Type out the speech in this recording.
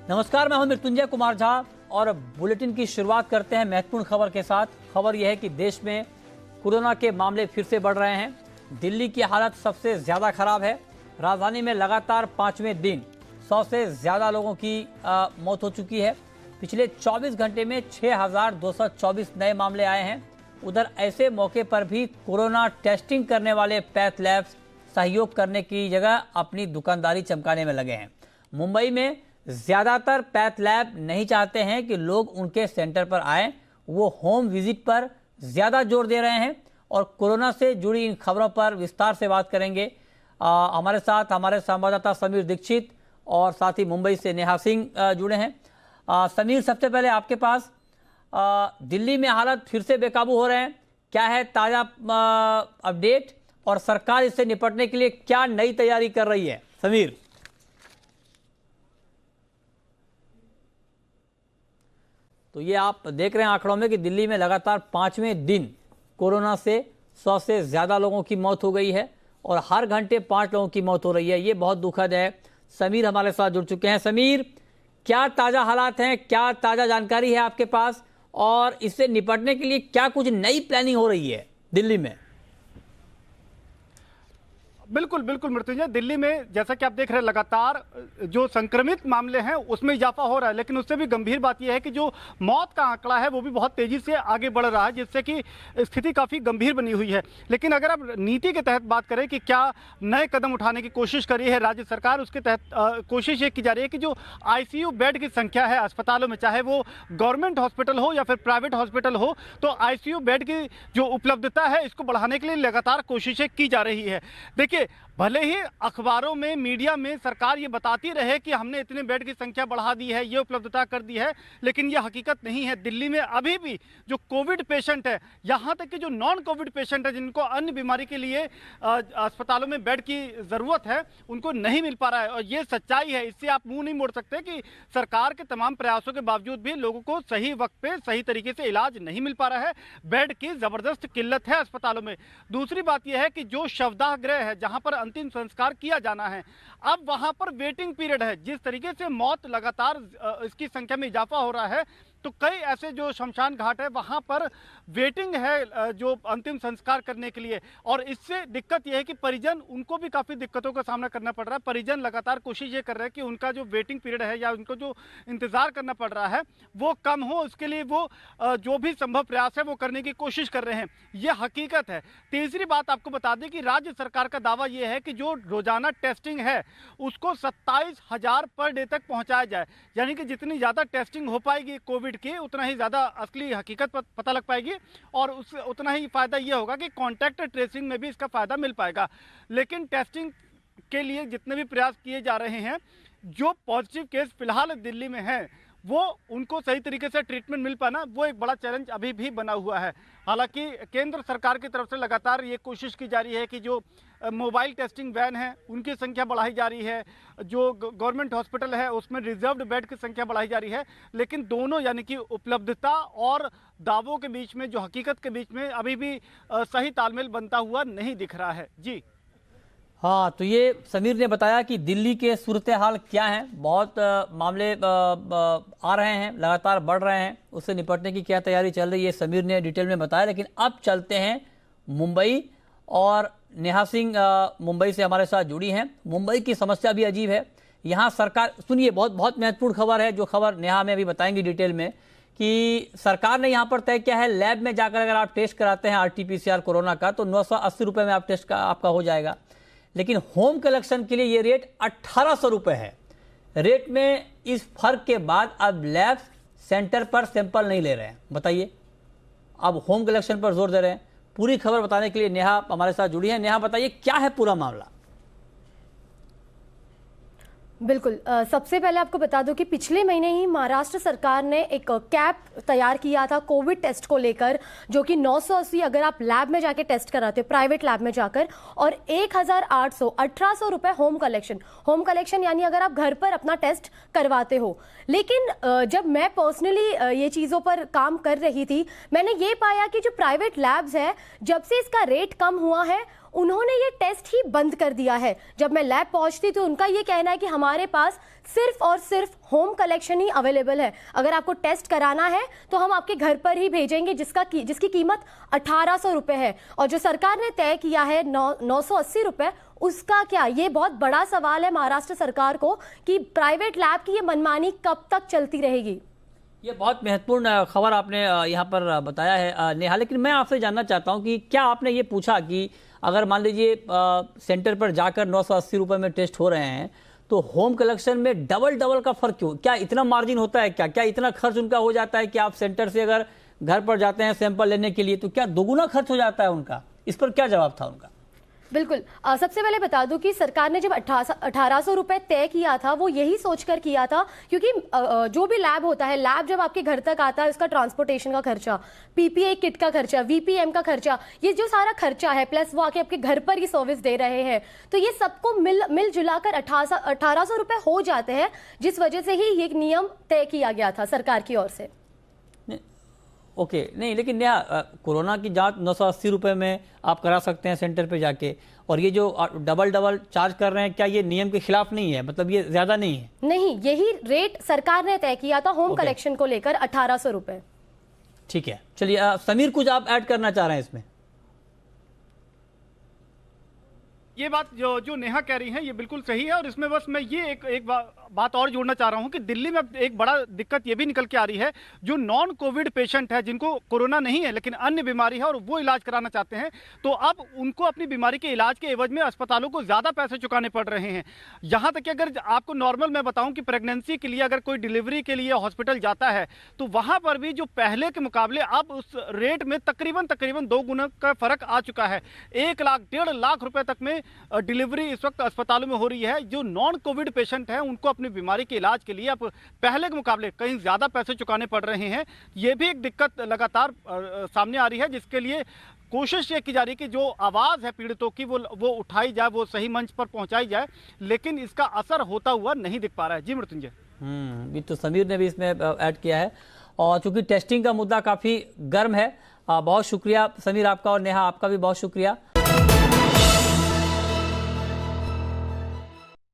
नमस्कार, मैं हूं मृत्युंजय कुमार झा और बुलेटिन की शुरुआत करते हैं महत्वपूर्ण खबर के साथ। खबर यह है कि देश में कोरोना के मामले फिर से बढ़ रहे हैं। दिल्ली की हालत सबसे ज्यादा खराब है। राजधानी में लगातार 5वें दिन 100 से ज्यादा लोगों की मौत हो चुकी है। पिछले 24 घंटे में 6,224 नए मामले आए हैं। उधर ऐसे मौके पर भी कोरोना टेस्टिंग करने वाले पैथ लैब्स सहयोग करने की जगह अपनी दुकानदारी चमकाने में लगे हैं। मुंबई में ज्यादातर पैथ लैब नहीं चाहते हैं कि लोग उनके सेंटर पर आए। वो होम विजिट पर ज्यादा जोर दे रहे हैं और कोरोना से जुड़ी इन खबरों पर विस्तार से बात करेंगे। हमारे साथ हमारे संवाददाता समीर दीक्षित और साथ ही मुंबई से नेहा सिंह जुड़े हैं। समीर, सबसे पहले आपके पास दिल्ली में हालात फिर से बेकाबू हो रहे हैं, क्या है ताजा अपडेट और सरकार इससे निपटने के लिए क्या नई तैयारी कर रही है? समीर। तो ये आप देख रहे हैं आंकड़ों में कि दिल्ली में लगातार 5वें दिन कोरोना से 100 से ज्यादा लोगों की मौत हो गई है और हर घंटे 5 लोगों की मौत हो रही है। ये बहुत दुखद है। समीर हमारे साथ जुड़ चुके हैं। समीर, क्या ताजा हालात हैं, क्या ताजा जानकारी है आपके पास और इससे निपटने के लिए क्या कुछ नई प्लानिंग हो रही है दिल्ली में? बिल्कुल बिल्कुल मृत्युंजय, दिल्ली में जैसा कि आप देख रहे हैं लगातार जो संक्रमित मामले हैं उसमें इजाफा हो रहा है, लेकिन उससे भी गंभीर बात यह है कि जो मौत का आंकड़ा है वो भी बहुत तेजी से आगे बढ़ रहा है, जिससे कि स्थिति काफ़ी गंभीर बनी हुई है। लेकिन अगर आप नीति के तहत बात करें कि क्या नए कदम उठाने की कोशिश करी है राज्य सरकार, उसके तहत कोशिश ये की जा रही है कि जो ICU बेड की संख्या है अस्पतालों में, चाहे वो गवर्नमेंट हॉस्पिटल हो या फिर प्राइवेट हॉस्पिटल हो, तो ICU बेड की जो उपलब्धता है इसको बढ़ाने के लिए लगातार कोशिशें की जा रही है। देखिए, भले ही अखबारों में, मीडिया में सरकार ये बताती रहे कि हमने इतने बेड की संख्या बढ़ा दी है, ये उपलब्धता कर दी है, लेकिन ये हकीकत नहीं है। दिल्ली में अभी भी जो कोविड पेशेंट है, यहाँ तक कि जो नॉन कोविड पेशेंट है जिनको अन्य बीमारी के लिए अस्पतालों में बेड की ज़रूरत है, उनको नहीं मिल पा रहा है। और ये सच्चाई है, इससे आप मुंह नहीं मोड़ सकते कि सरकार के तमाम प्रयासों के बावजूद भी लोगों को सही वक्त पे सही तरीके से इलाज नहीं मिल पा रहा है। बेड की ज़बरदस्त किल्लत है अस्पतालों में। दूसरी बात यह है कि जो शवदाह गृह है जहाँ पर अंतिम संस्कार किया जाना है, अब वहां पर वेटिंग पीरियड है। जिस तरीके से मौत लगातार इसकी संख्या में इजाफा हो रहा है, तो कई ऐसे जो शमशान घाट है वहां पर वेटिंग है जो अंतिम संस्कार करने के लिए। और इससे दिक्कत यह है कि परिजन, उनको भी काफ़ी दिक्कतों का सामना करना पड़ रहा है। परिजन लगातार कोशिश ये कर रहे हैं कि उनका जो वेटिंग पीरियड है या उनको जो इंतज़ार करना पड़ रहा है वो कम हो, उसके लिए वो जो भी संभव प्रयास है वो करने की कोशिश कर रहे हैं। ये हकीकत है। तीसरी बात आपको बता दें कि राज्य सरकार का दावा ये है कि जो रोजाना टेस्टिंग है उसको 27,000 पर डे तक पहुँचाया जाए, यानी कि जितनी ज़्यादा टेस्टिंग हो पाएगी कोविड की, उतना ही ज़्यादा असली हकीकत पता लग पाएगी और उतना ही फ़ायदा ये होगा कि कॉन्टैक्ट ट्रेसिंग में भी इसका फ़ायदा मिल पाएगा। लेकिन टेस्टिंग के लिए जितने भी प्रयास किए जा रहे हैं, जो पॉजिटिव केस फिलहाल दिल्ली में हैं वो उनको सही तरीके से ट्रीटमेंट मिल पाना वो एक बड़ा चैलेंज अभी भी बना हुआ है। हालांकि केंद्र सरकार की तरफ से लगातार ये कोशिश की जा रही है कि जो मोबाइल टेस्टिंग वैन है उनकी संख्या बढ़ाई जा रही है, जो गवर्नमेंट हॉस्पिटल है उसमें रिजर्व्ड बेड की संख्या बढ़ाई जा रही है, लेकिन दोनों यानी कि उपलब्धता और दावों के बीच में, जो हकीकत के बीच में अभी भी सही तालमेल बनता हुआ नहीं दिख रहा है। जी हाँ, तो ये समीर ने बताया कि दिल्ली के सूरत हाल क्या है। बहुत मामले आ रहे हैं, लगातार बढ़ रहे हैं, उससे निपटने की क्या तैयारी चल रही है समीर ने डिटेल में बताया। लेकिन अब चलते हैं मुंबई और नेहा सिंह मुंबई से हमारे साथ जुड़ी हैं। मुंबई की समस्या भी अजीब है। यहाँ सरकार, सुनिए, बहुत बहुत महत्वपूर्ण खबर है, जो खबर नेहा में अभी बताएंगी डिटेल में, कि सरकार ने यहाँ पर तय किया है लैब में जाकर अगर आप टेस्ट कराते हैं RT-PCR कोरोना का तो 980 रुपये में आप टेस्ट का आपका हो जाएगा। लेकिन होम कलेक्शन के लिए ये रेट 1800 रुपये है। रेट में इस फर्क के बाद अब लैब सेंटर पर सैंपल नहीं ले रहे हैं। बताइए, अब होम कलेक्शन पर जोर दे रहे हैं। पूरी खबर बताने के लिए नेहा हमारे साथ जुड़ी है। नेहा, बताइए क्या है पूरा मामला? बिल्कुल, सबसे पहले आपको बता दूं कि पिछले महीने ही महाराष्ट्र सरकार ने एक कैप तैयार किया था कोविड टेस्ट को लेकर, जो कि 980 अगर आप लैब में जाके टेस्ट कराते हो, प्राइवेट लैब में जाकर, और 1800 रुपए होम कलेक्शन यानी अगर आप घर पर अपना टेस्ट करवाते हो। लेकिन जब मैं पर्सनली ये चीज़ों पर काम कर रही थी, मैंने ये पाया कि जो प्राइवेट लैब्स है, जब से इसका रेट कम हुआ है उन्होंने ये टेस्ट ही बंद कर दिया है। जब मैं लैब पहुंचती तो उनका ये कहना है कि हमारे पास सिर्फ और सिर्फ होम कलेक्शन ही अवेलेबल है, अगर आपको टेस्ट कराना है तो हम आपके घर पर ही भेजेंगे, जिसकी कीमत 1800 रुपए है। और जो सरकार ने तय किया है 980 रुपए, उसका क्या? ये बहुत बड़ा सवाल है महाराष्ट्र सरकार को कि प्राइवेट लैब की ये मनमानी कब तक चलती रहेगी। ये बहुत महत्वपूर्ण खबर आपने यहाँ पर बताया है नेहा, लेकिन मैं आपसे जानना चाहता हूँ कि क्या आपने ये पूछा कि अगर मान लीजिए सेंटर पर जाकर 980 रुपए में टेस्ट हो रहे हैं तो होम कलेक्शन में डबल का फर्क क्यों? क्या इतना मार्जिन होता है? क्या इतना खर्च उनका हो जाता है कि आप सेंटर से अगर घर पर जाते हैं सैंपल लेने के लिए तो क्या दोगुना खर्च हो जाता है उनका? इस पर क्या जवाब था उनका? बिल्कुल, सबसे पहले बता दूं कि सरकार ने जब 1800 रुपए तय किया था वो यही सोचकर किया था, क्योंकि जो भी लैब होता है, लैब जब आपके घर तक आता है उसका ट्रांसपोर्टेशन का खर्चा, पीपीई किट का खर्चा, वीपीएम का खर्चा, ये जो सारा खर्चा है, प्लस वो आके आपके घर पर ही सर्विस दे रहे हैं, तो ये सबको मिल जुलाकर 1800 रुपए हो जाते हैं, जिस वजह से ही ये नियम तय किया गया था सरकार की ओर से। ओके, नहीं लेकिन नेहा, कोरोना की जांच 980 रुपए में आप करा सकते हैं सेंटर पे जाके, और ये जो डबल चार्ज कर रहे हैं, क्या ये नियम के खिलाफ नहीं है? मतलब ये ज्यादा नहीं है? नहीं, यही रेट सरकार ने तय किया था होम कलेक्शन को लेकर, 1800 रुपए। ठीक है, चलिए समीर, कुछ आप ऐड करना चाह रहे हैं इसमें? ये बात जो नेहा कह रही है ये बिल्कुल सही है, और इसमें बस मैं ये एक बात और जोड़ना चाह रहा हूं कि दिल्ली में एक बड़ा दिक्कत ये भी निकल के आ रही है, जो नॉन कोविड पेशेंट है, जिनको कोरोना नहीं है लेकिन अन्य बीमारी है और वो इलाज कराना चाहते हैं, तो अब उनको अपनी बीमारी के इलाज के एवज में अस्पतालों को ज्यादा पैसे चुकाने पड़ रहे हैं। यहाँ तक कि अगर आपको नॉर्मल मैं बताऊं कि प्रेगनेंसी के लिए अगर कोई डिलीवरी के लिए हॉस्पिटल जाता है तो वहां पर भी जो पहले के मुकाबले अब उस रेट में तकरीबन 2 गुना का फर्क आ चुका है। 1 लाख 1.5 लाख रुपए तक में डिलीवरी इस वक्त अस्पतालों में हो रही है। जो नॉन कोविड पेशेंट हैं उनको अपनी बीमारी के इलाज के लिए अब पहले के मुकाबले कहीं ज्यादा पैसे चुकाने पड़ रहे हैं। ये भी एक दिक्कत लगातार सामने आ रही है, जिसके लिए कोशिश ये की जा रही है कि जो आवाज है पीड़ितों की वो उठाई जाए, वो सही मंच पर पहुंचाई जाए, लेकिन इसका असर होता हुआ नहीं दिख पा रहा है। जी मृत्युंजय। ये तो समीर ने भी इसमें ऐड किया है, और चूंकि टेस्टिंग का मुद्दा काफी गर्म है। बहुत शुक्रिया समीर आपका, और नेहा आपका भी बहुत शुक्रिया।